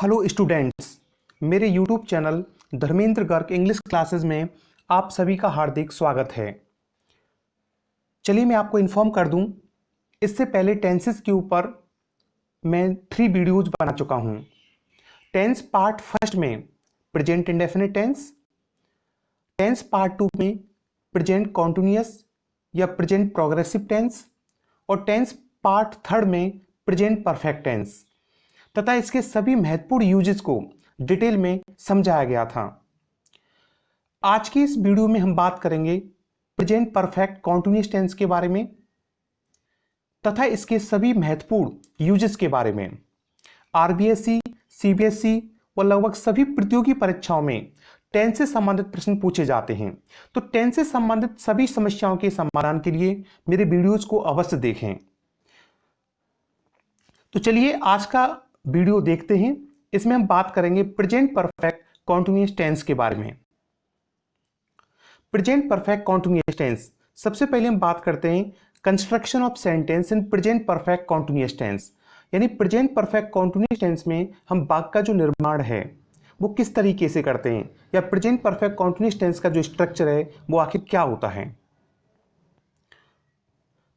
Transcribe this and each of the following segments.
Hello students, मेरे YouTube channel Dharmendra Garg English classes में आप सभी का हार्दिक स्वागत है। चलिए मैं आपको इन्फॉर्म कर दूं, इससे पहले टेंसेस के ऊपर मैं 3 वीडियोज बना चुका हूं। टेंस पार्ट फर्स्ट में present indefinite tense, tense part 2 में प्रेजेंट कॉन्टिन्यूअस या प्रेजेंट प्रोग्रेसिव टेंस और टेंस पार्ट थर्ड में प्रेजेंट परफेक्ट टेंस तथा इसके सभी महत्वपूर्ण यूजेस को डिटेल में समझाया गया था। आज की इस वीडियो में हम बात करेंगे प्रेजेंट परफेक्ट कॉन्टिन्यूअस टेंस के बारे में तथा इसके सभी महत्वपूर्ण यूजेस के बारे में। आरबीएसई, सीबीएसई और लगभग सभी प्रतियोगी परीक्षाओं में टेंस से संबंधित प्रश्न पूछे जाते हैं, तो टेंस से संबंधित सभी समस्याओं के समाधान के लिए मेरे वीडियोस को अवश्य देखें। तो चलिए आज का वीडियो देखते हैं। इसमें हम बात करेंगे प्रेजेंट परफेक्ट कॉन्टिन्यूअस टेंस के बारे में। प्रेजेंट परफेक्ट कॉन्टिन्यूअस टेंस, सबसे पहले हम बात करते हैं construction of sentence in present perfect continuous tense. यानी प्रेजेंट परफेक्ट कॉन्टिन्यूअस टेंस में हम वाक्य का जो निर्माण है वो किस तरीके से करते हैं, या प्रेजेंट परफेक्ट कॉन्टिन्यूअस टेंस का जो स्ट्रक्चर है वो आखिर क्या होता है।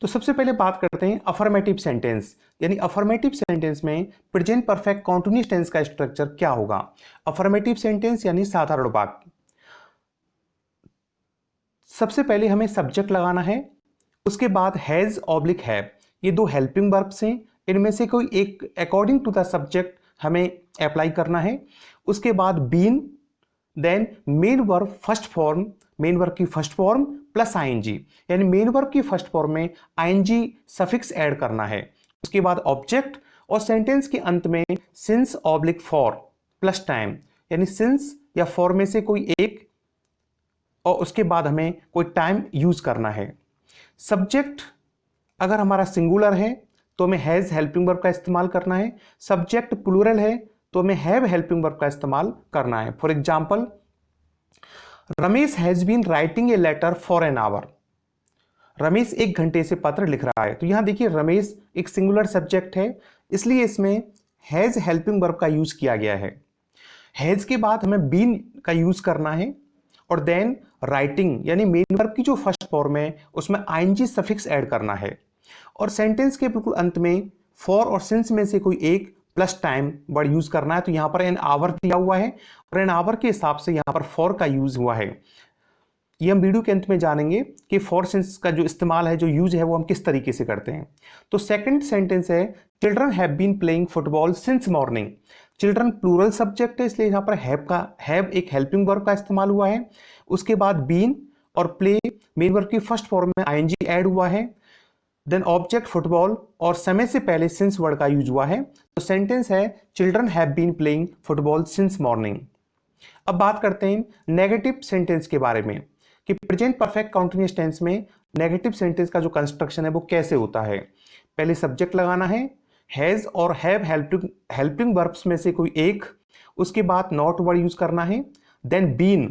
तो सबसे पहले बात करते हैं अफर्मेटिव सेंटेंस। यानी अफर्मेटिव सेंटेंस में प्रेजेंट परफेक्ट कॉन्टिन्यूअस टेंस का स्ट्रक्चर क्या होगा। अफर्मेटिव सेंटेंस यानी साधारण वाक्य, सबसे पहले हमें सब्जेक्ट लगाना है, उसके बाद हैज ऑब्लिक हैव, ये दो हेल्पिंग वर्ब्स हैं, इनमें से कोई एक अकॉर्डिंग टू द सब्जेक्ट हमें अप्लाई करना है। उसके बाद been, then main verb first form, main verb की फर्स्ट फॉर्म प्लस आईएनजी, यानी मेन वर्ब की फर्स्ट फॉर्म में आईएनजी सफिक्स ऐड करना है। उसके बाद ऑब्जेक्ट और सेंटेंस के अंत में since oblique for plus time, यानी सिंस या फॉर में से कोई एक और उसके बाद हमें कोई टाइम यूज करना है। सब्जेक्ट अगर हमारा सिंगुलर है तो हमें हैज हेल्पिंग वर्ब का इस्तेमाल करना है। सब्जेक्ट प्लूरल है तो हमें हैव हेल्पिंग वर्ब का इस्तेमाल करना है। For example, Ramesh has been writing a letter for an hour. Ramesh 1 घंटे से पत्र लिख रहा है। तो यहां देखिए रमेश एक सिंगुलर सब्जेक्ट है, इसलिए इसमें हैज हेल्पिंग वर्ब का यूज किया गया है। हैज के बाद हमें बीन का यूज करना है और देन राइटिंग यानी मेन वर्ब की जो फर्स्ट फॉर्म है उसमें आईएनजी सफिक्स ऐड करना है और सेंटेंस के बिल्कुल अंत में फॉर और सिंस में से कोई एक प्लस टाइम वर्ड यूज करना है। तो यहां पर एन आवर दिया हुआ है और एन आवर के हिसाब से यहां पर फॉर का यूज हुआ है। ये हम वीडियो के अंत में जानेंगे कि फॉर सिंस का जो इस्तेमाल है, जो यूज है, वो हम किस तरीके से करते हैं। तो सेकंड सेंटेंस है children have been playing football since morning. Children plural subject है, इसलिए यहां पर हैव एक हेल्पिंग वर्ब का इस्तेमाल हुआ है। उसके बाद बीन और प्ले मेन वर्ब की फर्स्ट फॉर्म में आईएनजी ऐड हुआ है। देन ऑब्जेक्ट फुटबॉल और समय से पहले सिंस वर्ड का यूज हुआ है। तो सेंटेंस है children have been playing football since morning. अब बात करते हैं नेगेटिव सेंटेंस के बारे में कि प्रेजेंट परफेक्ट कॉन्टिन्यूअस टेंस में नेगेटिव सेंटेंस का जो कंस्ट्रक्शन है वो कैसे होता है। पहले सब्जेक्ट लगाना है, हैज और हैव हेल्पिंग वर्ब्स में से कोई एक, उसके बाद नॉट वर्ड यूज करना है, देन बीन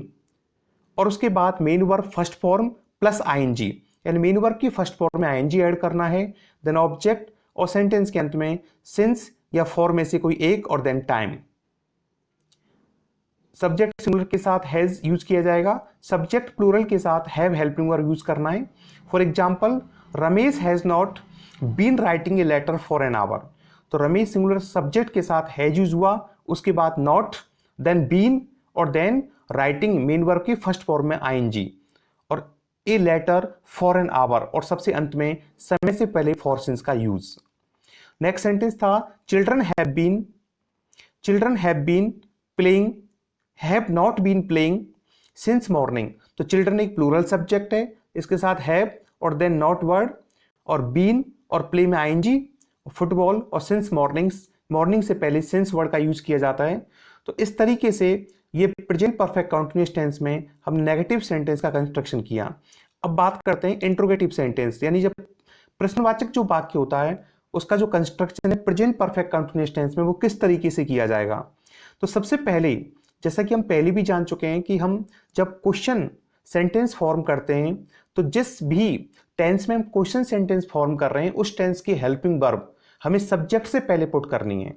और उसके बाद main verb first form plus ING, यानी मेन वर्ब की फर्स्ट फॉर्म में आईएनजी ऐड करना है, देन ऑब्जेक्ट और सेंटेंस के अंत में सिंस या फॉर में से कोई एक और देन टाइम। सब्जेक्ट सिंगुलर के साथ हैज यूज किया जाएगा, सब्जेक्ट प्लूरल के साथ हैव हेल्पिंग वर्ब यूज करना है। For example, Ramesh has not been writing a letter for an hour. तो रमेश सिंगुलर सब्जेक्ट के साथ हैज यूज हुआ, उसके बाद नॉट, देन बीन और देन राइटिंग मेन वर्ब की फर्स्ट फॉर्म में आईएनजी और a letter for an hour और सबसे अंत में समय से पहले फॉर सिंस का यूज। नेक्स्ट सेंटेंस था children have been playing have not been playing since morning. तो चिल्ड्रन एक प्लूरल सब्जेक्ट है, इसके साथ हैव और देन नॉट वर्ड और बीन और प्ले में आईएनजी, फुटबॉल और सिंस मॉर्निंग से पहले सिंस वर्ड का यूज किया जाता है। तो इस तरीके से ये प्रेजेंट परफेक्ट कॉन्टिन्यूअस टेंस में हम नेगेटिव सेंटेंस का कंस्ट्रक्शन किया। अब बात करते हैं इंट्रोगेटिव सेंटेंस, यानी जब प्रश्नवाचक जो वाक्य होता है उसका जो कंस्ट्रक्शन है प्रेजेंट परफेक्ट कॉन्टिन्यूअस टेंस में वो किस तरीके से किया जाएगा। तो सबसे पहले, जैसा कि हम पहले भी जान चुके हैं कि हम जब क्वेश्चन सेंटेंस फॉर्म करते हैं तो जिस भी टेंस में हम क्वेश्चन सेंटेंस फॉर्म कर रहे हैं उस टेंस की हेल्पिंग वर्ब हमें सब्जेक्ट से पहले पुट करनी है।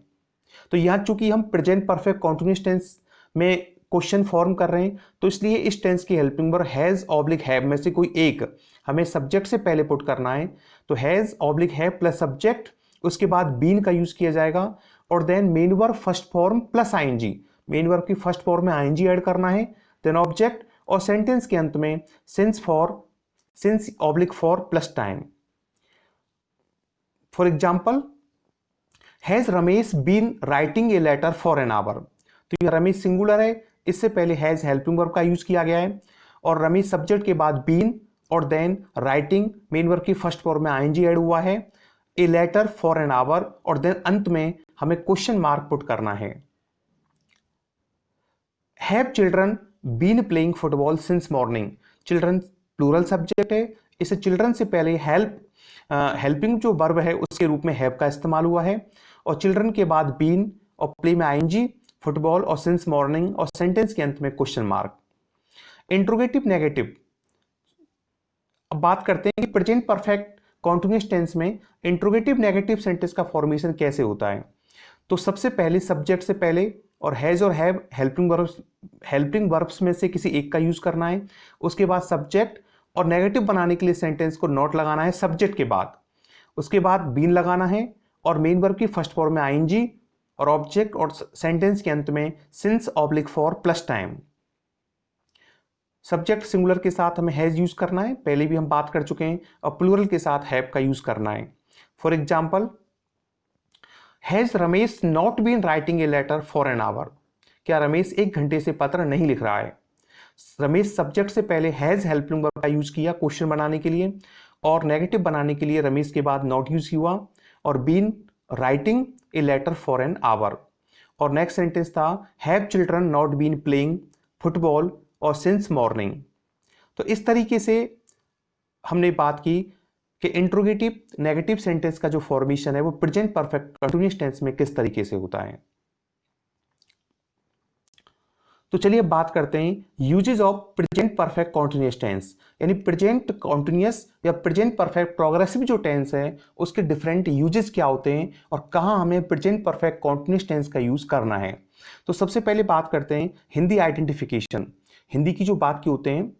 तो यहाँ चूंकि हम प्रेजेंट परफेक्ट कॉन्टिन्यूअस टेंस में क्वेश्चन फॉर्म कर रहे हैं, तो इसलिए इस टेंस की helping verb has oblique have में से कोई एक हमें सब्जेक्ट से पहले पुट करना है। तो has oblique have plus subject, उसके बाद बीन का यूज किया जाएगा, और then main verb first form plus ING, main verb की फर्स्ट फॉर्म में आईएनजी ऐड करना है, देन ऑब्जेक्ट, और सेंटेंस के अंत में since oblique for plus time. For example, has Ramesh been writing a letter for an hour. तो ये रमेश सिंगुलर है, इससे पहले हैज हेल्पिंग वर्ब का यूज किया गया है, और रमेश सब्जेक्ट के बाद बीन, और देन राइटिंग मेन वर्ब की फर्स्ट फॉर्म में आईएनजी ऐड हुआ है, a letter for an hour, और देन अंत में हमें क्वेश्चन मार्क पुट करना है। Have children been playing football since morning. Children plural subject है, इसे चिल्ड्रन से पहले हेल्पिंग जो वर्ब है उसके रूप में हैव का इस्तेमाल हुआ है, और चिल्ड्रन के बाद बीन, और प्ले में आईएनजी, फुटबॉल, और सिंस मॉर्निंग, और सेंटेंस के अंत में क्वेश्चन मार्क। इंट्रोगेटिव नेगेटिव, अब बात करते हैं कि प्रेजेंट परफेक्ट कॉन्टिन्यूअस टेंस में इंट्रोगेटिव नेगेटिव सेंटेंस का फॉर्मेशन कैसे होता है। तो सबसे पहले सब्जेक्ट से पहले और हैज और हैव हेल्पिंग वर्ब्स में से किसी एक का यूज करना है, उसके बाद सब्जेक्ट, और नेगेटिव बनाने के लिए सेंटेंस को नॉट लगाना है सब्जेक्ट के बाद, उसके बाद बीन लगाना है, और मेन वर्ब की फर्स्ट फॉर्म में आईएनजी, और ऑब्जेक्ट, और सेंटेंस के अंत में since oblique for plus time. Subject singular के साथ हमें हैज यूज करना है, पहले भी हम बात कर चुके हैं, और प्लूरल के साथ हैव का यूज करना है। For example, has Ramesh not been writing a letter for an hour. क्या रमेश 1 घंटे से पत्र नहीं लिख रहा है। रमेश सब्जेक्ट से पहले हैज हेल्पिंग वर्ब का यूज किया क्वेश्चन बनाने के लिए, और नेगेटिव बनाने के लिए रमेश के बाद नॉट यूज हुआ, और been writing a letter for an hour, और नेक्स्ट सेंटेंस था have children not been playing football और सिंस मॉर्निंग। तो इस तरीके से हमने बात की कि इंट्रोगेटिव नेगेटिव सेंटेंस का जो फॉर्मेशन है वो प्रेजेंट परफेक्ट कंटीन्यूअस टेंस में किस तरीके से होता है। तो चलिए अब बात करते हैं uses of present perfect continuous tense, यानी प्रेजेंट कंटीन्यूअस या प्रेजेंट परफेक्ट प्रोग्रेसिव जो टेंस है उसके डिफरेंट यूजेस क्या होते हैं और कहां हमें प्रेजेंट परफेक्ट कंटीन्यूअस टेंस का यूज करना है। तो सबसे पहले बात करते हैं हिंदी आइडेंटिफिकेशन। हिंदी की जो बात की होते हैं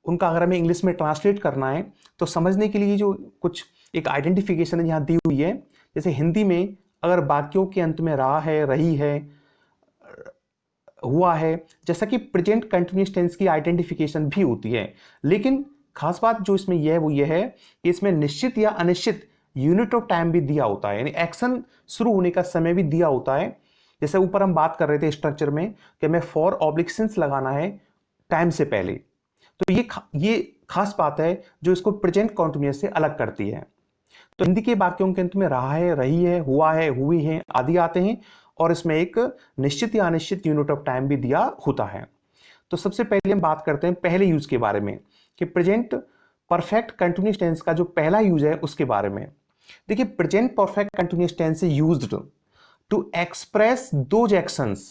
उनका अगर हमें इंग्लिश में ट्रांसलेट करना है तो समझने के लिए जो कुछ एक आइडेंटिफिकेशन यहाँ दी हुई है, जैसे हिंदी में अगर वाक्यों के अंत में रहा है, रही है, हुआ है, जैसा कि प्रेजेंट कंटीन्यूअस टेंस की आइडेंटिफिकेशन भी होती है, लेकिन खास बात जो इसमें यह है वो यह है कि इसमें निश्चित या अनिश्चित यूनिट ऑफ टाइम भी दिया होता है, यानी एक्शन शुरू होने का समय भी दिया होता है। जैसे ऊपर हम बात कर रहे थे स्ट्रक्चर में कि हमें फॉर ऑब्लिक सिंस लगाना है टाइम से पहले, तो ये खास बात है जो इसको प्रेजेंट कंटीन्यूअस से अलग करती है। तो हिंदी के वाक्यों के अंत में रहा है, रही है, हुआ है, हुई है आदि आते हैं और इसमें एक निश्चित या अनिश्चित यूनिट ऑफ टाइम भी दिया होता है। तो सबसे पहले हम बात करते हैं पहले यूज के बारे में कि प्रेजेंट परफेक्ट कंटीन्यूअस टेंस का जो पहला यूज है उसके बारे में। देखिए, present perfect continuous tense is used to express those actions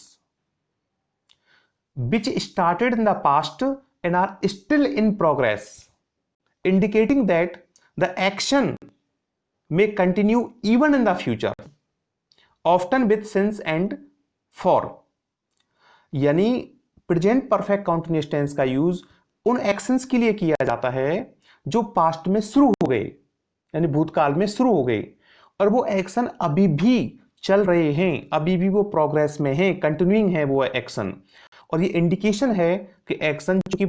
which started in the past and are still in progress, indicating that the action may continue even in the future, often with since and for। यानी present perfect continuous tense का use उन actions के लिए किया जाता है जो past में शुरू हो गए, यानी भूतकाल में शुरू हो गए, और वो एक्शन अभी भी चल रहे हैं, अभी भी वो प्रोग्रेस में है, कंटिन्यूइंग है वो एक्शन। और ये इंडिकेशन है कि एक्शन, चूंकि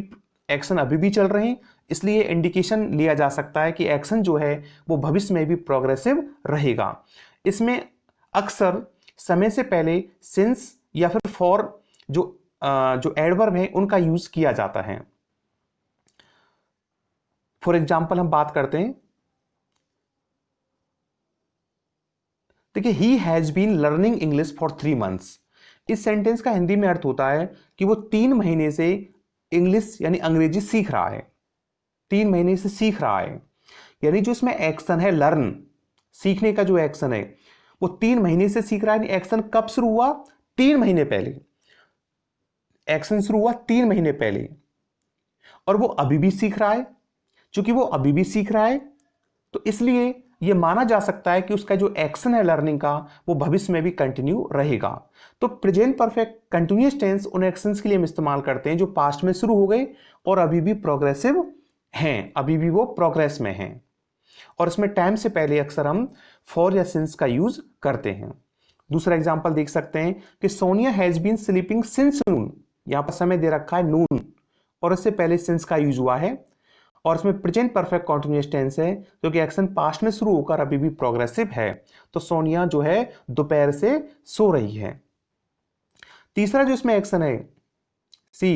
एक्शन अभी भी चल रहे हैं, इसलिए इंडिकेशन लिया जा सकता है कि एक्शन जो है वो भविष्य में भी प्रोग्रेसिव रहेगा। इसमें अक्सर समय से पहले सिंस या फिर फॉर जो एडवर्ब है उनका यूज किया जाता है। फॉर एग्जाम्पल हम बात करते हैं, देखिए, he has been learning English for 3 months। इस सेंटेंस का हिंदी में अर्थ होता है कि वो 3 महीने से इंग्लिश यानी अंग्रेजी सीख रहा है, 3 महीने से सीख रहा है। यानी जो इसमें एक्शन है लर्न, सीखने का जो एक्शन है वो 3 महीने से सीख रहा है। एक्शन कब शुरू हुआ? 3 महीने पहले। एक्शन शुरू हुआ 3 महीने पहले और वो अभी भी सीख रहा है। चूंकि वो अभी भी सीख रहा है तो इसलिए ये माना जा सकता है कि उसका जो एक्शन है लर्निंग का वो भविष्य में भी कंटिन्यू रहेगा। तो प्रेजेंट परफेक्ट कंटिन्यूअस टेंस उन एक्शंस के लिए हम इस्तेमाल करते हैं जो पास्ट में शुरू हो गए और अभी भी प्रोग्रेसिव हैं, अभी भी वो प्रोग्रेस में हैं। और इसमें टाइम से पहले अक्सर हम फॉर या सिंस का यूज करते हैं। दूसरा एग्जांपल देख सकते हैं कि Sonia has been sleeping since noon, यहां पर समय दे रखा है नून और इससे पहले सिंस का यूज हुआ है और इसमें प्रेजेंट परफेक्ट कॉन्टिन्यूअस टेंस है जो कि एक्शन पास्ट में शुरू होकर अभी भी प्रोग्रेसिव है। तो सोनिया जो है दोपहर से सो रही है। तीसरा जो इसमें एक्शन है सी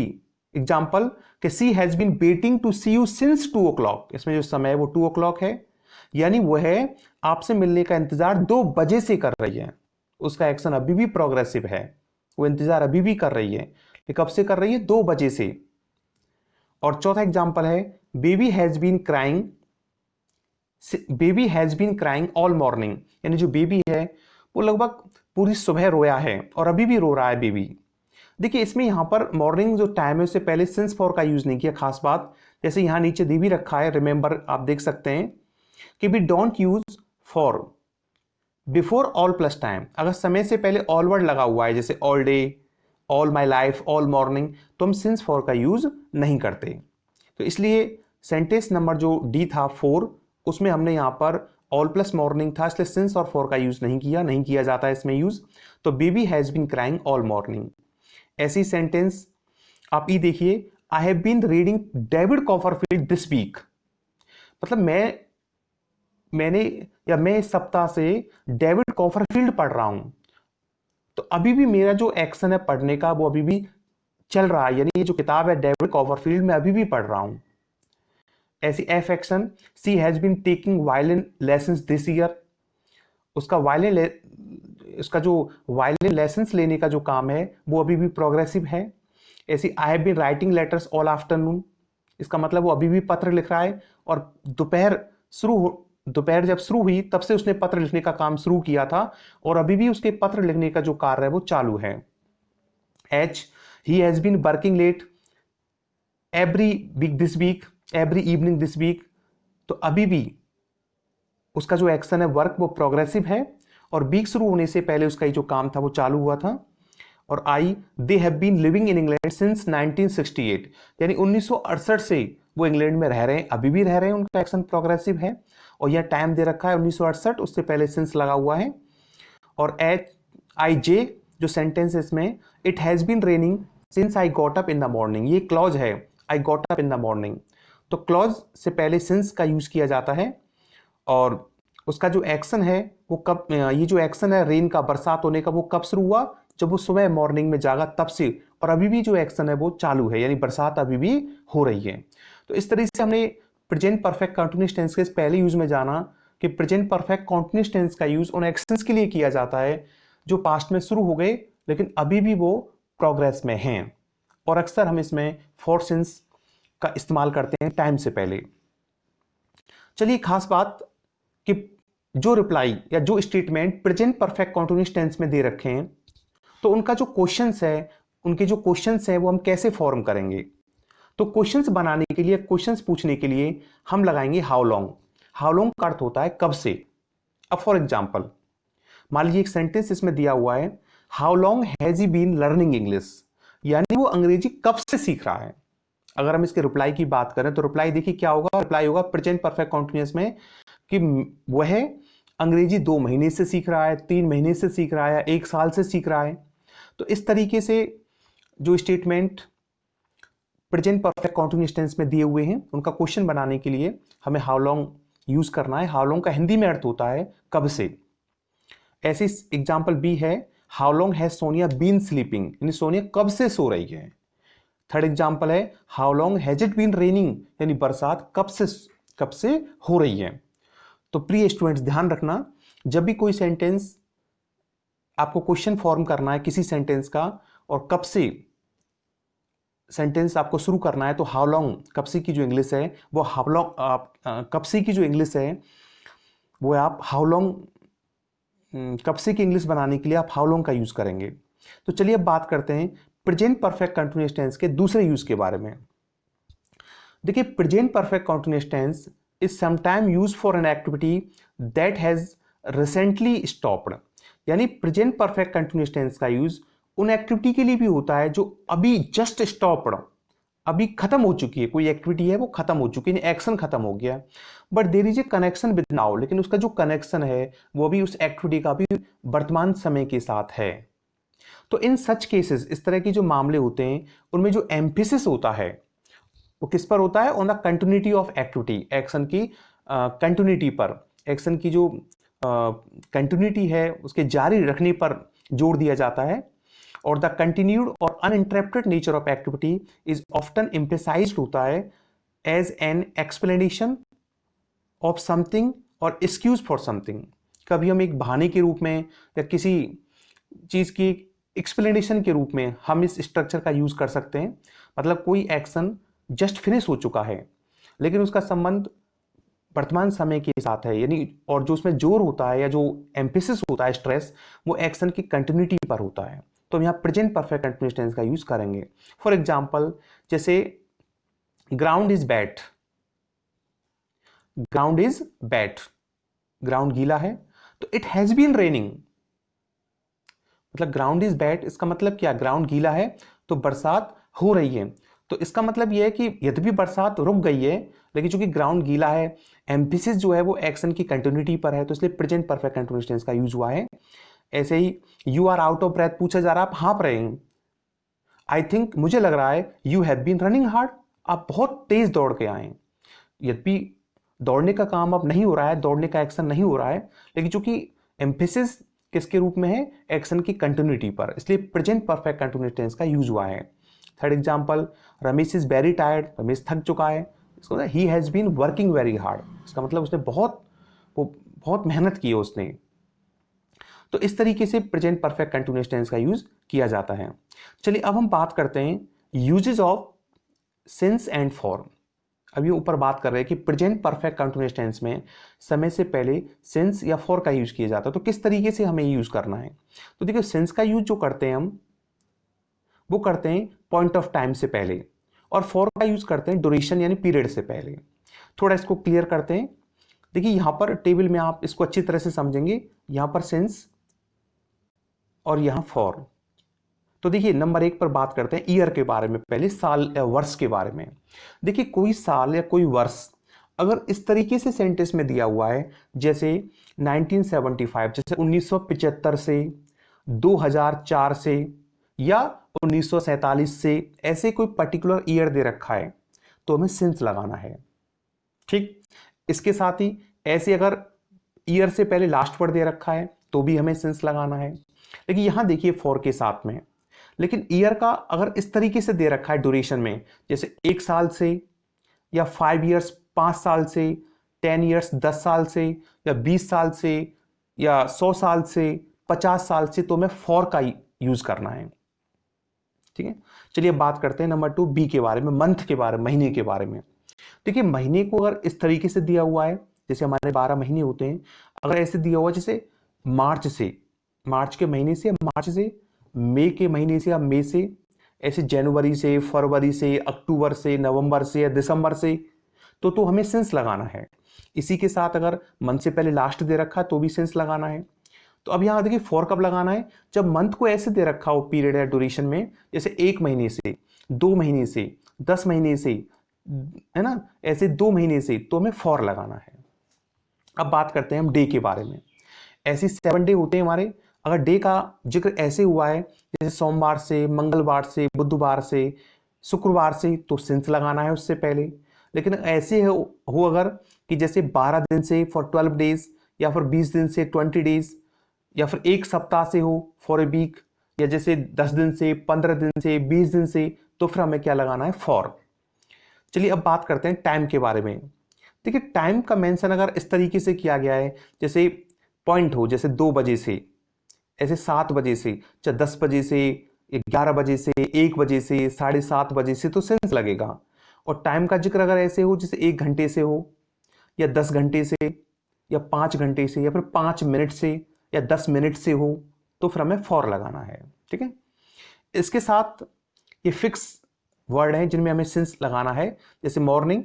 एग्जाम्पल कि she has been waiting to see you since 2 o'clock, इसमें जो समय है वो 2 o'clock है, यानी वो है आपसे मिलने का इंतजार 2 बजे से कर रही है। उसका एक्शन अभी भी प्रोग्रेसिव है, वो इंतजार अभी भी कर रही है, ये कब से कर रही है? 2 बजे से। और चौथा एग्जाम्पल है baby has been crying, baby has been crying all morning, यानी जो बेबी है वो लगभग पूरी सुबह रोया है और अभी भी रो रहा है बेबी। देखिए इसमें यहां पर मॉर्निंग जो टाइम है उससे पहले सिंस फॉर का यूज नहीं किया। खास बात जैसे यहां नीचे दे भी रखा है, रिमेंबर आप देख सकते हैं कि we don't use for before all plus time. अगर समय से पहले ऑल वर्ड लगा हुआ है जैसे all day, all my life, all morning, तो हम सिंस फॉर का यूज नहीं करते। तो इसलिए सेंटेंस नंबर जो डी था 4, उसमें हमने यहाँ पर ऑल प्लस मॉर्निंग था, इसलिए सिंस और फॉर का यूज नहीं किया जाता है इसमें यूज। तो baby has been crying all morning. ऐसी सेंटेंस आप ये देखिए, I have been reading David Copperfield this week, मतलब मैं इस सप्ताह से डेविड कॉपरफील्ड पढ़ रहा हूं। तो अभी भी मेरा जो एक्शन है पढ़ने का वो अभी भी चल रहा है, यानी ये जो किताब है डेविड कॉपरफील्ड में अभी भी पढ़ रहा हूं। ऐसी F action, she has been taking violin lessons this year, उसका जो वायलिन लेसन्स लेने का जो काम है वो अभी भी प्रोग्रेसिव है। ऐसी I have been writing letters all afternoon, इसका मतलब वो अभी भी पत्र लिख रहा है और दोपहर जब शुरू हुई तब से उसने पत्र लिखने का काम शुरू किया था और अभी भी उसके पत्र लिखने का जो कार्य है वो चालू है। H, he has been working late every week this week, every evening this week, तो अभी भी उसका जो एक्शन है वर्क वो प्रोग्रेसिव है और वीक शुरू होने से पहले उसका जो काम था वो चालू हुआ था। और I, they have been living in England since 1968, यानी 1968 से वो इंग्लैंड में रह रहे हैं, अभी भी रह रहे हैं, उनका एक्शन प्रोग्रेसिव है। और यह टाइम दे रखा है 1968, उससे पहले सिंस लगा हुआ है। और एच आई जे जो सेंटेंस है इसमें, it has been raining since I got up in the morning, ये क्लॉज है, I got up in the morning. तो क्लॉज से पहले सिंस का यूज किया जाता है और उसका जो एक्शन है वो कब, ये जो एक्शन है रेन का, बरसात होने का, वो कब शुरू हुआ? जब वो सुबह मॉर्निंग में जागा तब से, और अभी भी जो एक्शन है वो चालू है, यानी बरसात अभी भी हो रही है। तो इस तरीके से हमने प्रेजेंट परफेक्ट कंटीन्यूअस टेंस के पहले यूज में जाना कि प्रेजेंट परफेक्ट कंटीन्यूअस टेंस का यूज उन एक्शंस के लिए किया जाता है जो पास्ट में शुरू हो गए लेकिन अभी भी वो प्रोग्रेस में हैं, और अक्सर हम इसमें फॉर सिंस का इस्तेमाल करते हैं टाइम से पहले। चलिए खास बात कि जो रिप्लाई या जो statement present perfect continuous tense में दे रखे हैं तो उनका जो क्वेश्चंस है, उनके जो क्वेश्चंस है वो हम कैसे फॉर्म करेंगे? तो क्वेश्चंस बनाने के लिए, क्वेश्चंस पूछने के लिए हम लगाएंगे हाउ लॉन्ग। हाउ लॉन्ग का अर्थ होता है कब से। अब फॉर एग्जांपल मान लीजिए एक सेंटेंस इसमें दिया हुआ है, how long has he been learning English, यानी वो अंग्रेजी कब से सीख रहा है। अगर हम इसके रिप्लाई की बात करें तो रिप्लाई देखिए क्या होगा, रिप्लाई होगा प्रेजेंट परफेक्ट कंटीन्यूअस में कि वह अंग्रेजी 2 महीने से सीख रहा है, 3 महीने से सीख रहा है, 1 साल से सीख रहा है। तो इस तरीके से जो statement present perfect continuous tense में दिए हुए हैं उनका क्वेश्चन बनाने के लिए हमें हाउ लॉन्ग यूज करना है। हाउ लॉन्ग का हिंदी में अर्थ होता है कब से। ऐसे एग्जांपल बी है, how long has Sonia been sleeping, यानी सोनिया कब से सो रही है। थर्ड एग्जांपल है, how long has it been raining, यानी बरसात कब से हो रही है। तो प्रिय स्टूडेंट्स ध्यान रखना, जब भी कोई सेंटेंस आपको क्वेश्चन फॉर्म करना है किसी सेंटेंस का और कब से सेंटेंस आपको शुरू करना है तो हाउ लॉन्ग कब से की जो इंग्लिश है वो हाउ लॉन्ग कब से की जो इंग्लिश है वो आप हाउ लॉन्ग कब से की इंग्लिश बनाने के लिए आप हाउ लॉन्ग का यूज करेंगे। तो चलिए अब बात करते हैं प्रेजेंट परफेक्ट कंटीन्यूअस टेंस के दूसरे यूज के बारे में। देखिए present perfect continuous tense is sometime used for an activity that has recently stopped, यानी प्रेजेंट परफेक्ट कंटिन्यूअस टेंस का यूज उन एक्टिविटी के लिए भी होता है जो अभी जस्ट स्टॉप्ड, अभी खत्म हो चुकी है, कोई एक्टिविटी है वो खत्म हो चुकी है, एक्शन खत्म हो गया, but there is a connection with now, लेकिन उसका जो कनेक्शन है वो भी उस एक्टिविटी का भी वर्तमान समय के साथ है। तो इन सच केसेस, इस तरह के जो मामले होते हैं उनमें जो एम्फेसिस होता है वो किस पर होता है? On the continuity of activity, action की कंटिन्यूटी पर, एक्शन की जो कंटिन्यूटी है उसके जारी रखने पर जोर दिया जाता है। और द कंटिन्यूड और uninterrupted nature of activity is often emphasized होता है as an explanation of something और एक्सक्यूज फॉर समथिंग। कभी हम एक बहाने के रूप में या किसी चीज की एक्सप्लेनेशन के रूप में हम इस स्ट्रक्चर का यूज कर सकते हैं। मतलब कोई एक्शन जस्ट फिनिश हो चुका है लेकिन उसका संबंध वर्तमान समय के साथ है, यानी और जो उसमें जोर होता है या जो एम्फेसिस होता है, स्ट्रेस, वो एक्शन की कंटिन्यूटी पर होता है। तो हम यहाँ प्रेजेंट परफेक्ट कंटिन्यूअस टेंस का यूज करेंगे। फॉर एग्जाम्पल, जैसे ground is bat, ground is bat, ground गीला है, तो इट हैज बीन रेनिंग, मतलब ग्राउंड इज बैट, इसका मतलब क्या? ग्राउंड गीला है तो बरसात हो रही है। तो इसका मतलब यह है कि यद्यपि बरसात रुक गई है लेकिन चूंकि ग्राउंड गीला है, एम्फेसिस जो है वो एक्शन की कंटिन्यूटी पर है, तो इसलिए प्रेजेंट परफेक्ट कंटिन्यूअस टेंस का यूज हुआ है। ऐसे ही you are out of breath, पूछा जा रहा है आप हाँफ रहे हैं। आई थिंक, मुझे लग रहा है, you have been running hard, आप बहुत तेज दौड़ के आए। यद्यपि दौड़ने का काम अब नहीं हो रहा है, दौड़ने का एक्शन नहीं हो रहा है, लेकिन चूंकि एम्फेसिस किसके रूप में है? एक्शन की कंटिन्यूटी पर, इसलिए प्रेजेंट परफेक्ट कंटिन्यूअस टेंस का यूज हुआ है। Third example, Ramesh is very tired, Ramesh थक चुका है, इसको ही has been working very hard, इसका मतलब उसने बहुत मेहनत की है उसने। तो इस तरीके से प्रेजेंट परफेक्ट कंटिन्यूअस टेंस का यूज किया जाता है। चलिए अब हम बात करते हैं uses of since and for. अभी ऊपर बात कर रहे हैं कि प्रेजेंट परफेक्ट कंटिन्यूअस टेंस में समय से पहले सिंस या फॉर का यूज किया जाता है, तो किस तरीके से हमें यूज करना है? तो देखिए, सिंस का यूज जो करते हैं हम, वो करते हैं पॉइंट ऑफ टाइम से पहले, और फॉर का यूज करते हैं ड्यूरेशन यानी पीरियड से पहले। थोड़ा इसको क्लियर करते हैं। देखिए, यहां पर टेबल में आप इसको अच्छी तरह से समझेंगे, यहां पर सिंस और यहां फॉर। तो देखिए, नंबर 1 पर बात करते हैं ईयर के बारे में, पहले साल या वर्ष के बारे में। देखिए, कोई साल या कोई वर्ष अगर इस तरीके से सेंटेंस में दिया हुआ है, जैसे 1975, जैसे 1975 से, 2004 से, या 1947 से, ऐसे कोई पर्टिकुलर ईयर दे रखा है तो हमें सिंस लगाना है। ठीक, इसके साथ ही ऐसे अगर ईयर से पहले लास्ट वर्ड दे रखा है तो भी हमें सिंस लगाना है। लेकिन यहां देखिए फॉर के साथ में, लेकिन ईयर का अगर इस तरीके से दे रखा है ड्यूरेशन में, जैसे 1 साल से, या 5 ईयर्स 5 साल से, 10 ईयर्स 10 साल से, या 20 साल से, या 100 साल से, 50 साल से, तो हमें फॉर का यूज करना है। ठीक है, चलिए बात करते हैं नंबर 2 बी के बारे में, मंथ के बारे में, महीने के बारे में। देखिए, महीने को अगर इस तरीके से दिया हुआ है, जैसे हमारे 12 महीने होते हैं, अगर ऐसे दिया हुआ जैसे मार्च से, मार्च के महीने से, मार्च से, मई के महीने से या मई से, ऐसे जनवरी से, फरवरी से, अक्टूबर से, नवंबर से या दिसंबर से, तो हमें सिंस लगाना है। इसी के साथ अगर मंथ से पहले लास्ट दे रखा है तो भी सिंस लगाना है। तो अब यहां देखिए फॉर कब लगाना है? जब मंथ को ऐसे दे रखा हो पीरियड या ड्यूरेशन में, जैसे 1 महीने से, 2 महीने से, 10 महीने से, है ना, ऐसे 2 महीने से, तो हमें फॉर लगाना है। अब बात करते हैं हम डे के बारे में। ऐसे 7 डे होते हैं हमारे। अगर डे का जिक्र ऐसे हुआ है जैसे सोमवार से, मंगलवार से, बुधवार से, शुक्रवार से, तो सिंस लगाना है उससे पहले। लेकिन ऐसे हो अगर कि जैसे 12 दिन से फॉर 12 डेज, या फिर 20 दिन से 20 डेज, या फिर 1 सप्ताह से हो फॉर ए वीक, या जैसे 10 दिन से, 15 दिन से, 20 दिन से, तो फिर हमें क्या लगाना है? फॉर। चलिए अब बात करते हैं टाइम के बारे में। देखिए, टाइम का मेंशन अगर इस तरीके से किया गया है, जैसे पॉइंट हो, जैसे 2 बजे से, ऐसे 7 बजे से, चाहे 10 बजे से, 11 बजे से, 1 बजे से, 7:30 बजे से, तो सेंस लगेगा। और टाइम का जिक्र अगर ऐसे हो जैसे 1 घंटे से हो, या 10 घंटे से, या 5 घंटे से, या फिर 5 मिनट से, या 10 मिनट से हो, तो फिर हमें फॉर लगाना है। ठीक है, इसके साथ ये फिक्स वर्ड हैं जिनमें हमें सिंस लगाना है। जैसे मॉर्निंग,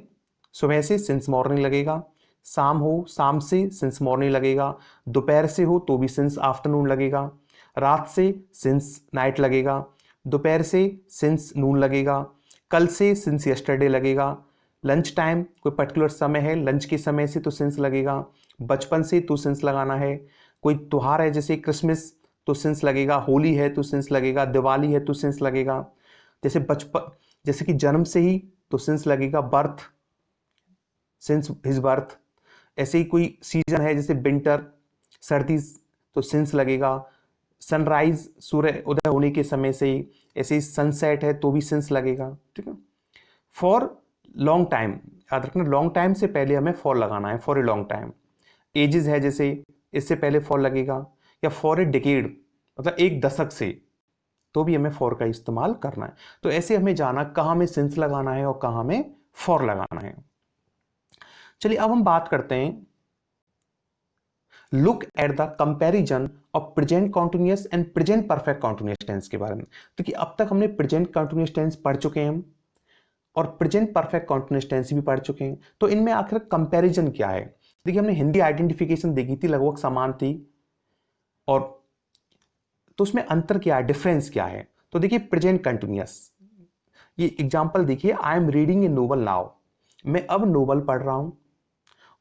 सुबह से, सिंस मॉर्निंग लगेगा। शाम हो, शाम से सिंस मॉर्निंग लगेगा, दोपहर से हो तो भी सिंस आफ्टरनून लगेगा, रात से सिंस नाइट लगेगा, दोपहर से सिंस नून लगेगा, कल से सिंस यस्टरडे लगेगा, लंच टाइम कोई पर्टिकुलर समय है, लंच के समय से तो सिंस लगेगा, बचपन से तो सिंस लगाना है, कोई त्योहार है जैसे क्रिसमस तो सिंस लगेगा, होली है तो सिंस लगेगा, दिवाली है तो सिंस लगेगा, जैसे कि जन्म से ही तो सिंस लगेगा, बर्थ सिंस हिज बर्थ। ऐसे ही कोई सीजन है जैसे विंटर सर्दी तो सिंस लगेगा, सनराइज सूर्य उदय होने के समय से ही, ऐसे ही सनसेट है तो भी सिंस लगेगा। ठीक है, फॉर लॉन्ग टाइम याद रखना, लॉन्ग टाइम से पहले हमें फॉर लगाना है, for a long time. Ages है जैसे, इससे पहले फॉर लगेगा, या फॉर ए डिकेड मतलब एक दशक से, तो भी हमें फॉर का इस्तेमाल करना है। तो ऐसे हमें जाना कहाँ में सिंस लगाना है और कहाँ में फॉर लगाना है। चलिए अब हम बात करते हैं look at the comparison of present continuous and present perfect continuous tense के बारे में। तो कि अब तक हमने प्रेजेंट कॉन्टिन्यूअस टेंस पढ़ चुके हैं हम, और प्रेजेंट परफेक्ट कॉन्टिन्यूअस टेंस भी पढ़ चुके हैं। तो इनमें आखिर कंपैरिजन क्या है? देखिए हमने हिंदी आइडेंटिफिकेशन देखी थी, लगभग समान थी, और तो उसमें अंतर क्या है, डिफरेंस क्या है? तो देखिए प्रेजेंट कंटिन्यूअस, ये एग्जांपल देखिए, I am reading a novel now, मैं अब नोवेल पढ़ रहा हूं।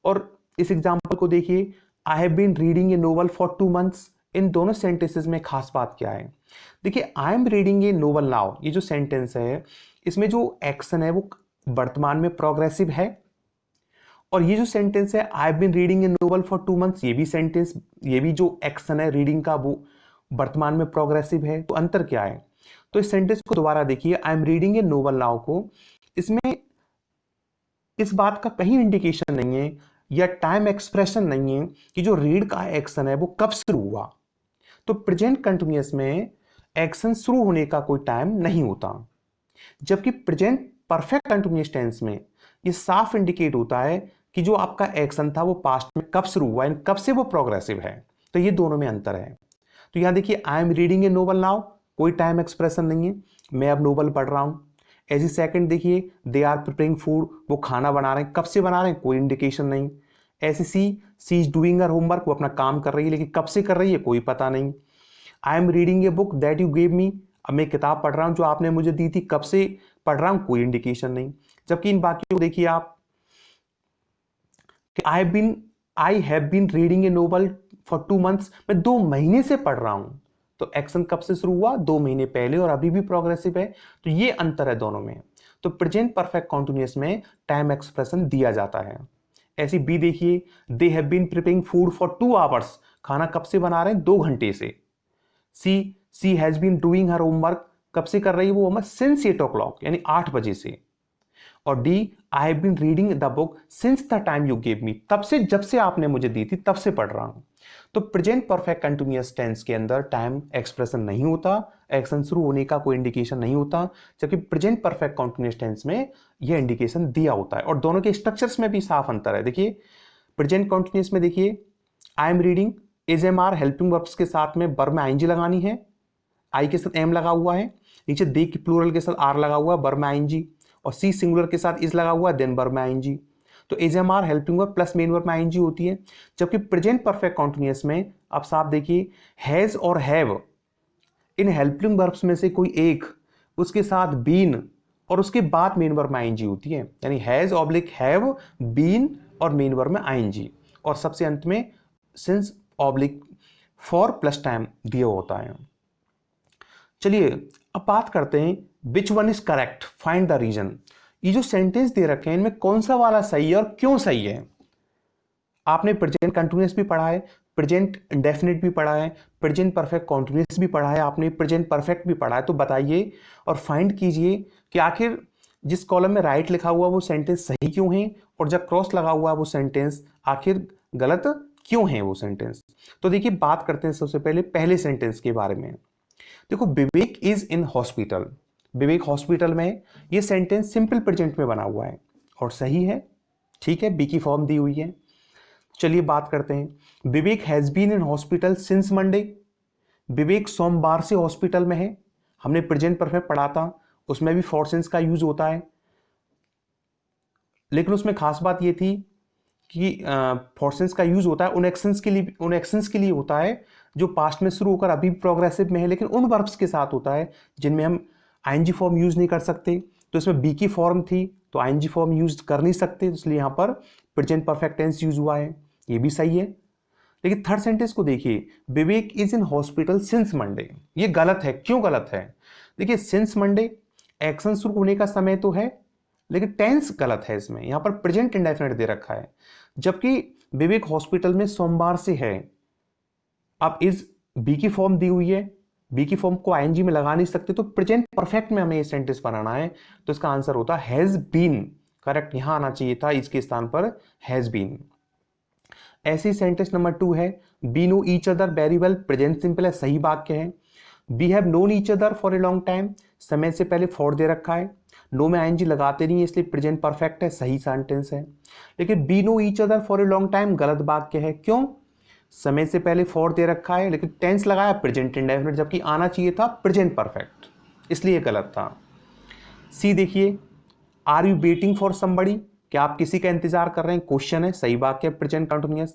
और इस एग्जांपल को देखिए, I have been reading a novel for 2 months. इन दोनों सेंटेंसेस में खास बात क्या है? देखिए I am reading a novel now, ये जो सेंटेंस है इसमें जो एक्शन है वो वर्तमान में प्रोग्रेसिव है, और ये जो सेंटेंस है I have been reading a novel for 2 months, ये भी जो एक्शन है रीडिंग का वो वर्तमान में प्रोग्रेसिव है। तो अंतर क्या है? तो इस सेंटेंस को दोबारा देखिए, I am reading a novel now को, इसमें इस बात का कहीं इंडिकेशन नहीं है या टाइम एक्सप्रेशन नहीं है कि जो रीड का एक्शन है वो कब शुरू हुआ। तो प्रेजेंट कंटिन्यूअस में एक्शन शुरू होने का कोई टाइम नहीं होता, जबकि प्रेजेंट परफेक्ट कंटिन्यूअस टेंस में ये साफ इंडिकेट होता है कि जो आपका एक्शन था वो पास्ट में कब शुरू हुआ, कब से वो प्रोग्रेसिव है। तो ये दोनों में अंतर है। तो यहां देखिए, I am reading a novel now, कोई टाइम एक्सप्रेशन नहीं है, मैं अब नोवेल पढ़ रहा हूं। ऐसी सेकंड देखिए, दे आर प्रिपेयरिंग फूड, वो खाना बना रहे हैं, कब से बना रहे हैं कोई इंडिकेशन नहीं। ऐसे सी इज डूइंग हर होमवर्क, वो अपना काम कर रही है, लेकिन कब से कर रही है कोई पता नहीं। आई am reading a book that you gave मी, अब मैं किताब पढ़ रहा हूं जो आपने मुझे दी थी, कब से पढ़ रहा हूं कोई इंडिकेशन नहीं। जबकि इन बाकियों को देखिए आप, I have been reading a novel for 2 months, मैं 2 महीने से पढ़ रहा हूं। तो एक्शन कब से शुरू हुआ? 2 महीने पहले, और अभी भी प्रोग्रेसिव है। तो ये अंतर है दोनों में। तो प्रेजेंट परफेक्ट कॉन्टिन्यूअस में टाइम एक्सप्रेशन दिया जाता है। ऐसी बी देखिए, they have been preparing food for 2 hours, खाना कब से बना रहे हैं? 2 घंटे से। She has been doing her homework, कब से कर रही है वो होमवर्क? सिंस 8 o'clock, यानी 8 बजे से। और D, I have been reading the book since the time you gave me, तब से, जब से आपने मुझे दी थी तब से पढ़ रहा हूं। तो प्रेजेंट परफेक्ट कंटिन्यूअस टेंस के अंदर टाइम एक्सप्रेशन नहीं होता, एक्शन शुरू होने का कोई इंडिकेशन नहीं होता, जबकि प्रेजेंट परफेक्ट कंटिन्यूअस टेंस में यह इंडिकेशन दिया होता है। और दोनों के स्ट्रक्चर्स में भी साफ अंतर है। देखिए प्रेजेंट कंटिन्यूअस में देखिए, I am reading, is am are helping verbs के साथ में वर्ब में आईएनजी लगानी है, आई के साथ एम लगा हुआ है, नीचे दे की प्लूरल के साथ आर लगा हुआ है, वर्ब में आईएनजी, और सी सिंगुलर के साथ इज लगा हुआ है, देन वर्ब में आईएनजी। तो is am are helping verb plus main verb में आईएनजी होती है। जबकि प्रेजेंट परफेक्ट कॉन्टिन्यूअस में आप साफ देखिए, हैज और हैव, इन हेल्पिंग वर्ब्स में से कोई एक, उसके साथ बीन, और उसके बाद मेन वर्ब में आईएनजी होती है, यानी हैज ऑब्लिक हैव, बीन और मेन वर्ब में आईएनजी, और सबसे अंत में since oblique for plus time दिया होता है। चलिए अब बात करते हैं which one is correct, find the reason. ये जो सेंटेंस दे रखे हैं इनमें कौन सा वाला सही है और क्यों सही है? आपने प्रेजेंट कंटिन्यूअस भी पढ़ा है, प्रेजेंट इंडेफिनिट भी पढ़ा है, प्रेजेंट परफेक्ट कॉन्टिन्यूअस भी पढ़ा है, आपने प्रेजेंट परफेक्ट भी पढ़ा है। तो बताइए और फाइंड कीजिए कि आखिर जिस कॉलम में राइट लिखा हुआ वो सेंटेंस सही क्यों है, और जब क्रॉस लगा हुआ वो सेंटेंस आखिर गलत क्यों है वो सेंटेंस। तो देखिए बात करते हैं सबसे पहले पहले सेंटेंस के बारे में। देखो, Vivek is in hospital, Vivek hospital में, ये सेंटेंस सिंपल प्रेजेंट में बना हुआ है और सही है, ठीक है, बी की फॉर्म दी हुई है। चलिए बात करते हैं, Vivek has been in hospital since Monday, Vivek सोमवार से हॉस्पिटल में है। हमने प्रेजेंट परफेक्ट पढ़ा था, उसमें भी फॉर सिंस का यूज होता है, लेकिन उसमें खास बात ये थी कि फॉर सिंस का यूज होता है उन एक्शंस के लिए होता है जो पास्ट में शुरू होकर अभी प्रोग्रेसिव में है, लेकिन उन वर्ब्स के साथ होता है जिनमें हम आईएनजी फॉर्म यूज नहीं कर सकते। तो इसमें बी की फॉर्म थी तो आईएनजी फॉर्म यूज कर नहीं सकते, इसलिए यहाँ पर प्रेजेंट परफेक्ट टेंस यूज हुआ है, ये भी सही है। लेकिन थर्ड सेंटेंस को देखिए, Vivek is in hospital since Monday, ये गलत है। क्यों गलत है? देखिए सिंस मंडे एक्शन शुरू होने का समय तो है, लेकिन टेंस गलत है इसमें, यहां पर प्रेजेंट इंडेफिनिट दे रखा है, जबकि विवेक हॉस्पिटल में सोमवार से है। अब इस बी की फॉर्म दी हुई है, बी की फॉर्म को आईएनजी में लगा नहीं सकते, तो प्रेजेंट परफेक्ट में हमें ये सेंटेंस बनाना है, तो इसका आंसर होता है हैज बीन। करेक्ट यहां आना चाहिए था, इसके स्थान पर हैज बीन। ऐसे सेंटेंस नंबर 2 है, we know each other very well, present simple है, सही वाक्य है। We have known each other for a long time, समय से पहले फॉर दे रखा है, नो में आईएनजी लगाते नहीं है इसलिए प्रेजेंट परफेक्ट है, सही सेंटेंस है। लेकिन we know each other for a long time गलत वाक्य है। क्यों? समय से पहले फॉर दे रखा है लेकिन टेंस लगाया प्रेजेंट इंडेफिनिट, जबकि आना चाहिए था प्रेजेंट परफेक्ट, इसलिए गलत था। सी देखिए, are you waiting for somebody, क्या आप किसी का इंतजार कर रहे हैं, क्वेश्चन है, सही वाक्य प्रेजेंट कंटिन्यूअस।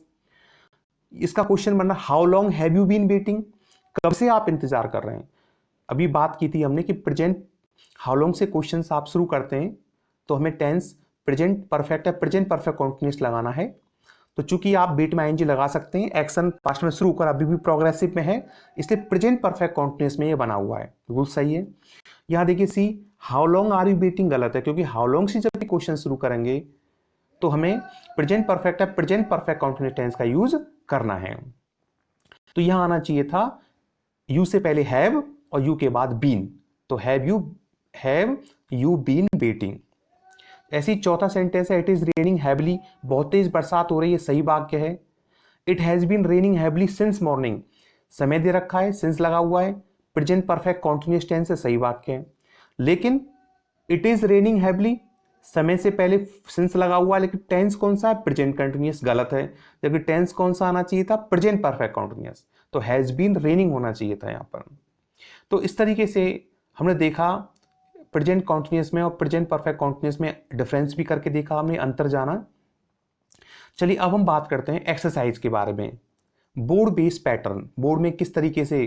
इसका क्वेश्चन बनना how long have you been waiting, कब से आप इंतजार कर रहे हैं। अभी बात की थी हमने कि प्रेजेंट हाउ लॉन्ग से क्वेश्चन आप शुरू करते हैं तो हमें टेंस प्रेजेंट परफेक्ट है, प्रेजेंट परफेक्ट कंटिन्यूअस लगाना है। तो चूंकि आप वेट में आईएनजी लगा सकते हैं, एक्शन पास्ट में शुरू कर अभी भी प्रोग्रेसिव में है, इसलिए प्रेजेंट परफेक्ट कंटिन्यूअस में ये बना हुआ है, बिल्कुल सही है। यहाँ देखिए see, how long are you waiting गलत है, क्योंकि हाउ लॉन्ग से जब क्वेश्चन शुरू करेंगे तो हमें प्रेजेंट परफेक्ट है, प्रेजेंट परफेक्ट कंटिन्यूअस टेंस का यूज करना है। तो यहां आना चाहिए था यू से पहले हैव और यू के बाद बीन, तो हैव यू बीन वेटिंग। ऐसी चौथा सेंटेंस है, इट इज रेनिंग हैवली, बहुत तेज बरसात हो रही है, सही वाक्य है। It has been raining heavily since morning, समय दे रखा है, सिंस लगा हुआ है, प्रेजेंट परफेक्ट कंटीन्यूअस टेंस है, सही वाक्य है। लेकिन इट इज रेनिंग हैवली, समय से पहले सिंस लगा हुआ है, लेकिन टेंस कौन सा है, प्रेजेंट कंटीन्यूअस, गलत है। जबकि टेंस कौन सा आना चाहिए था, प्रेजेंट परफेक्ट कंटीन्यूअस, तो हैज बीन रेनिंग होना चाहिए था यहां पर। तो इस तरीके से हमने देखा प्रेजेंट कॉन्टिन्यूअस में और प्रेजेंट परफेक्ट कॉन्टिन्यूअस में डिफरेंस भी करके देखा हमने, अंतर जाना। चलिए अब हम बात करते हैं एक्सरसाइज के बारे में। बोर्ड बेस्ड पैटर्न, बोर्ड में किस तरीके से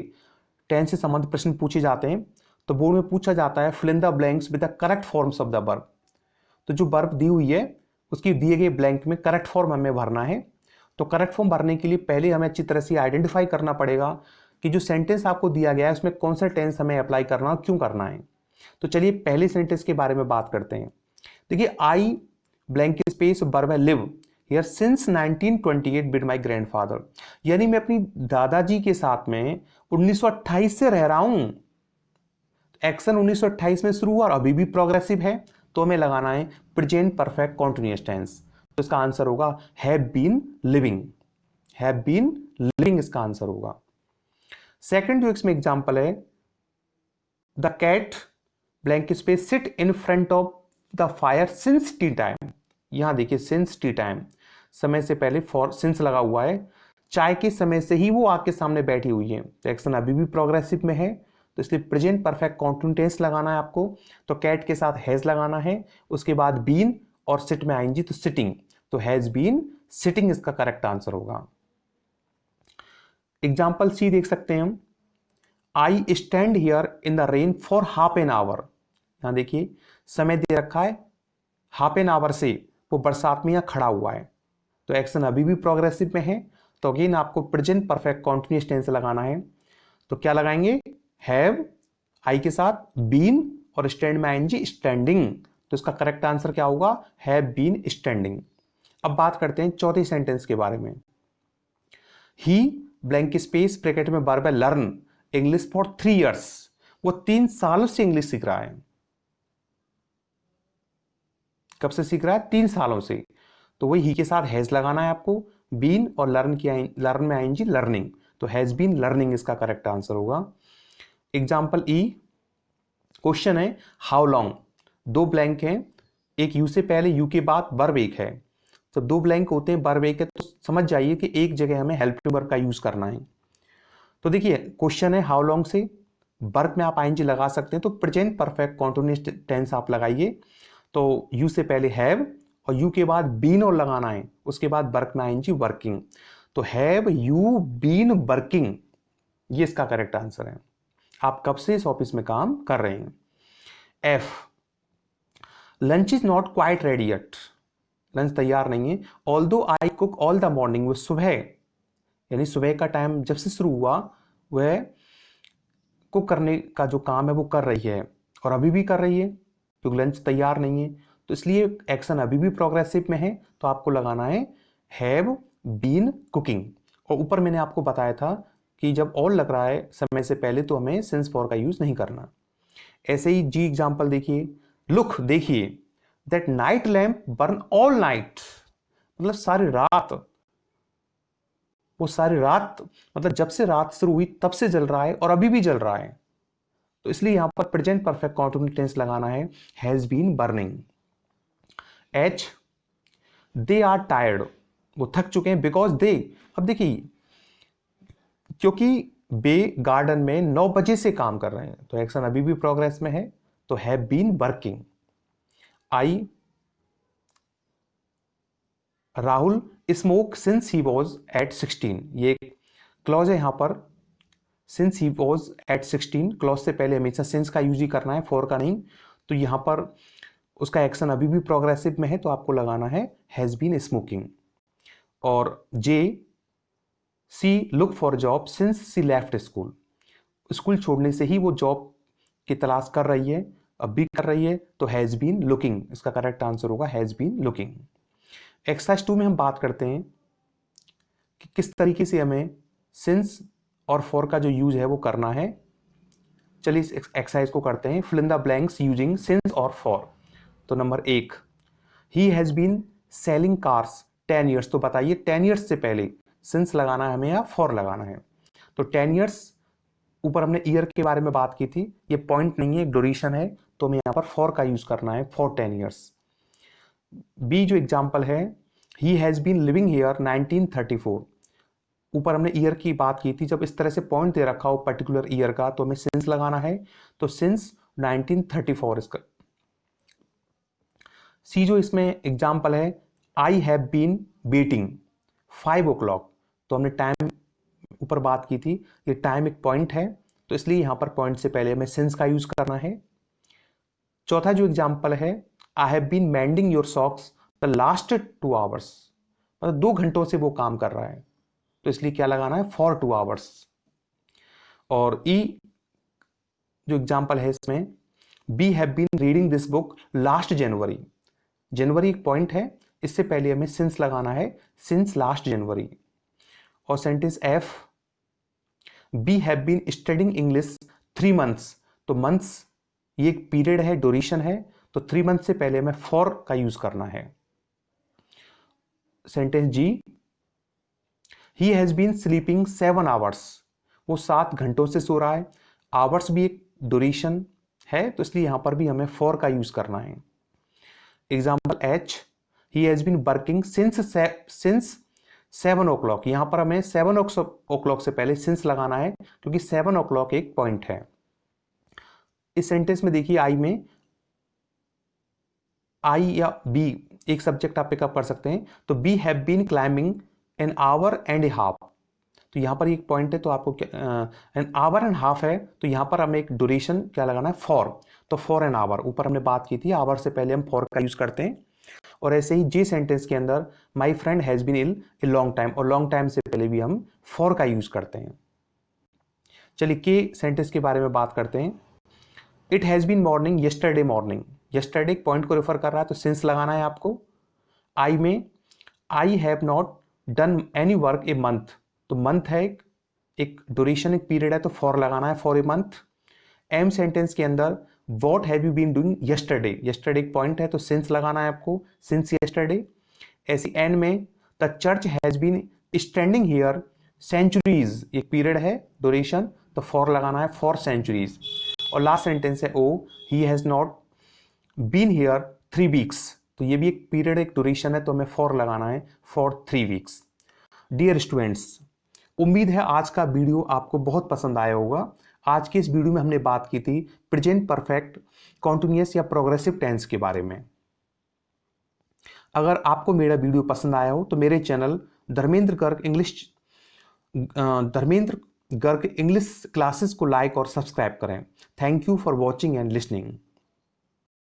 टेंस से संबंधित प्रश्न पूछे जाते हैं। तो बोर्ड में पूछा जाता है fill in the blanks with the correct forms of the verb. तो जो वर्ब दी हुई है उसकी दिए गए ब्लैंक में करेक्ट फॉर्म हमें भरना है। तो करेक्ट फॉर्म भरने के लिए पहले हमें अच्छी तरह से आइडेंटिफाई करना पड़ेगा कि जो सेंटेंस आपको दिया गया है उसमें कौन सा टेंस हमें अप्लाई करना और क्यों करना है। तो चलिए पहले सेंटेंस के बारे में बात करते हैं। देखिए आई ब्लैंक स्पेस वर्ब है live here since 1928 with my grandfather, यानी मैं अपनी दादाजी के साथ में 1928 से रह रहा हूं। एक्शन 1928 में शुरू हुआ और अभी भी प्रोग्रेसिव है, तो हमें लगाना है प्रेजेंट परफेक्ट कंटीन्यूअस टेंस। तो इसका आंसर होगा have been living, have been living इसका आंसर होगा। सेकंड जो इसमें एग्जांपल है, the cat blank space sit in front of the fire since tea time. यहां देखिए सिंस टी टाइम, समय से पहले फॉर सिंस लगा हुआ है, चाय के समय से ही वो आग के सामने बैठी हुई है, तो एक्शन अभी भी प्रोग्रेसिव में है, तो इसलिए प्रेजेंट परफेक्ट कंटीन्यूअस टेंस लगाना है आपको। तो कैट के साथ हैज लगाना है, उसके बाद बीन और सिट में आएंगी तो सिटिंग, तो हैज बीन सिटिंग इसका करेक्ट आंसर होगा। एग्जाम्पल सी देख सकते हैं हम, I stand here in the rain for half an hour. यहां देखिए समय दे रखा है, हाफ एन आवर से वो बरसात में यहां खड़ा हुआ है, तो एक्शन अभी भी प्रोग्रेसिव में है, तो अगेन आपको प्रेजेंट परफेक्ट कंटीन्यूअस टेंस लगाना है। तो क्या लगाएंगे, हैव आई के साथ बीन और स्टैंड में आएंगे स्टैंडिंग, तो इसका करेक्ट आंसर क्या होगा, हैव बीन स्टैंडिंग। अब बात करते हैं चौथे सेंटेंस के बारे में। ही ब्लैंक स्पेस ब्रैकेट में वर्ब है लर्न इंग्लिश फॉर 3 years, वो 3 सालों से इंग्लिश सीख रहा है। कब से सीख रहा है, 3 सालों से, तो वही ही के साथ हैज लगाना है आपको, बीन और लर्न में आएंगी लर्निंग, तो हैज बीन लर्निंग इसका करेक्ट आंसर होगा। एग्जाम्पल ई, क्वेश्चन है हाउ लॉन्ग, 2 ब्लैंक हैं, एक यू से पहले यू के बाद वर्ब एक है, तो 2 ब्लैंक होते हैं वर्ब एक है, तो समझ जाइए कि एक जगह हमें हेल्पिंग वर्ब का यूज करना है। तो देखिए क्वेश्चन है हाउ लॉन्ग से, वर्ब में आप आईएनजी लगा सकते हैं, तो प्रेजेंट परफेक्ट कंटीन्यूअस टेंस आप लगाइए, तो यू से पहले हैव और यू के बाद बीन और लगाना है, उसके बाद वर्क में आएंगी वर्किंग। तो हैव यू बीन वर्किंग, ये इसका करेक्ट आंसर है। आप कब से इस ऑफिस में काम कर रहे हैं। F, lunch is not quite ready yet, lunch तैयार नहीं है। Although I cook all the morning, वो सुबह यानी सुबह का टाइम जब से शुरू हुआ वह कुक करने का जो काम है वो कर रही है और अभी भी कर रही है, क्योंकि लंच तैयार नहीं है। तो इसलिए एक्शन अभी भी प्रोग्रेसिव में है, तो आपको लगाना है हैव बीन कुकिंग। और ऊपर मैंने आपको बताया था कि जब ऑल लग रहा है समय से पहले तो हमें सिंस फॉर का यूज नहीं करना। ऐसे ही जी एग्जाम्पल देखिए, लुक देखिए, that night lamp burn all night, मतलब सारी रात, वो सारी रात मतलब जब से रात शुरू हुई तब से जल रहा है और अभी भी जल रहा है। तो इसलिए यहां पर प्रेजेंट परफेक्ट कंटिन्यूअस टेंस लगाना है has been burning. H, they are tired, वो थक चुके हैं, बिकॉज दे, अब देखिए क्योंकि बे गार्डन में 9 बजे से काम कर रहे हैं तो एक्शन अभी भी प्रोग्रेस में है, तो have been working. I, Rahul smoke since he was at 16, ये क्लॉज है यहां पर, since he was at 16, clause से पहले हमेशा सिंस का यूज ही करना है, फॉर का नहीं। तो यहां पर उसका एक्शन अभी भी प्रोग्रेसिव में है, तो आपको लगाना है हैज बीन स्मोकिंग। और जे, she look for job since she left school, school छोड़ने से ही वो जॉब की तलाश कर रही है, अब भी कर रही है, तो हैज बीन लुकिंग, इसका करेक्ट आंसर होगा हैज बीन लुकिंग। एक्सरसाइज 2 में हम बात करते हैं कि किस तरीके से हमें सिंस और फॉर का जो यूज है वो करना है। चलिए इस एक्सरसाइज को करते हैं, fill in the blanks using since और फॉर। तो number 1, he has been selling cars 10 years, तो बताइए 10 ईयर्स से पहले सिंस लगाना है हमें या फॉर लगाना है। तो 10 ईयर्स, ऊपर हमने ईयर के बारे में बात की थी, ये पॉइंट नहीं है, ड्यूरेशन है, तो हमें यहां पर फॉर का यूज करना है फॉर 10 ईयर्स। बी जो एग्जाम्पल है, he has been living here 1934, ऊपर हमने ईयर की बात की थी, जब इस तरह से पॉइंट दे रखा हो पर्टिकुलर ईयर का तो हमें सिंस लगाना है, तो सिंस 1934 इसका। सी जो इसमें एग्जाम्पल है, I have been waiting 5 o'clock, तो हमने टाइम ऊपर बात की थी, ये टाइम एक पॉइंट है, तो इसलिए यहां पर पॉइंट से पहले हमें सिंस का यूज करना है। चौथा जो एग्जाम्पल है, I have been mending your socks the last 2 hours, मतलब 2 घंटों से वो काम कर रहा है, तो इसलिए क्या लगाना है फॉर 2 hours। और ई जो एग्जाम्पल है इसमें, be have been reading this book last January, जनवरी एक पॉइंट है, इससे पहले हमें सिंस लगाना है, सिंस लास्ट जनवरी। और sentence F, we have been studying English 3 months, तो मंथ्स ये एक पीरियड है, ड्यूरेशन है, तो 3 months से पहले हमें फॉर का यूज करना है। Sentence G, he has been sleeping 7 hours, वो 7 घंटों से सो रहा है, आवर्स भी एक ड्यूरेशन है, तो इसलिए यहां पर भी हमें फॉर का यूज करना है। Example H, he has been working since 7 o'clock, यहां पर हमें 7 o'clock से पहले सिंस लगाना है, क्योंकि 7 o'clock एक पॉइंट है। इस सेंटेंस में देखिए, आई में आई या बी एक सब्जेक्ट आप पिकअप कर सकते हैं, तो we have been climbing an hour and a half, तो यहां पर एक पॉइंट है, तो आपको एन आवर एंड हाफ है, तो यहां पर हमें एक ड्यूरेशन क्या लगाना है फॉर, तो फॉर एन आवर, ऊपर हमने बात की थी आवर से पहले हम फॉर का यूज करते हैं। और ऐसे ही जे सेंटेंस के अंदर, my friend has been ill a long time, और लॉन्ग टाइम से पहले भी हम फॉर का यूज करते हैं। चलिए के सेंटेंस के बारे में बात करते हैं। It has been morning yesterday morning, yesterday point को रेफर कर रहा है, तो सिंस लगाना है आपको। आई में, I have not done any work a month, तो मंथ है एक ड्यूरेशन, एक पीरियड है, तो फॉर लगाना है फॉर ए मंथ। एम सेंटेंस के अंदर, what have you been doing yesterday, yesterday एक पॉइंट है, तो सिंस लगाना है आपको, सिंस येस्टरडे। ऐसी एन में, the church has been standing here centuries, एक पीरियड है, ड्यूरेशन, तो फॉर लगाना है फॉर सेंचुरीज। और लास्ट सेंटेंस है oh, he has not been here 3 weeks, तो ये भी एक पीरियड, एक ड्यूरेशन है, तो हमें फॉर लगाना है फॉर 3 weeks। डियर स्टूडेंट्स, उम्मीद है आज का वीडियो आपको बहुत पसंद आया होगा। आज के इस वीडियो में हमने बात की थी प्रेजेंट परफेक्ट, कॉन्टिन्यूअस या प्रोग्रेसिव टेंस के बारे में। अगर आपको मेरा वीडियो पसंद आया हो तो मेरे channel Dharmendra Garg English classes को लाइक और सब्सक्राइब करें। Thank you for watching and listening.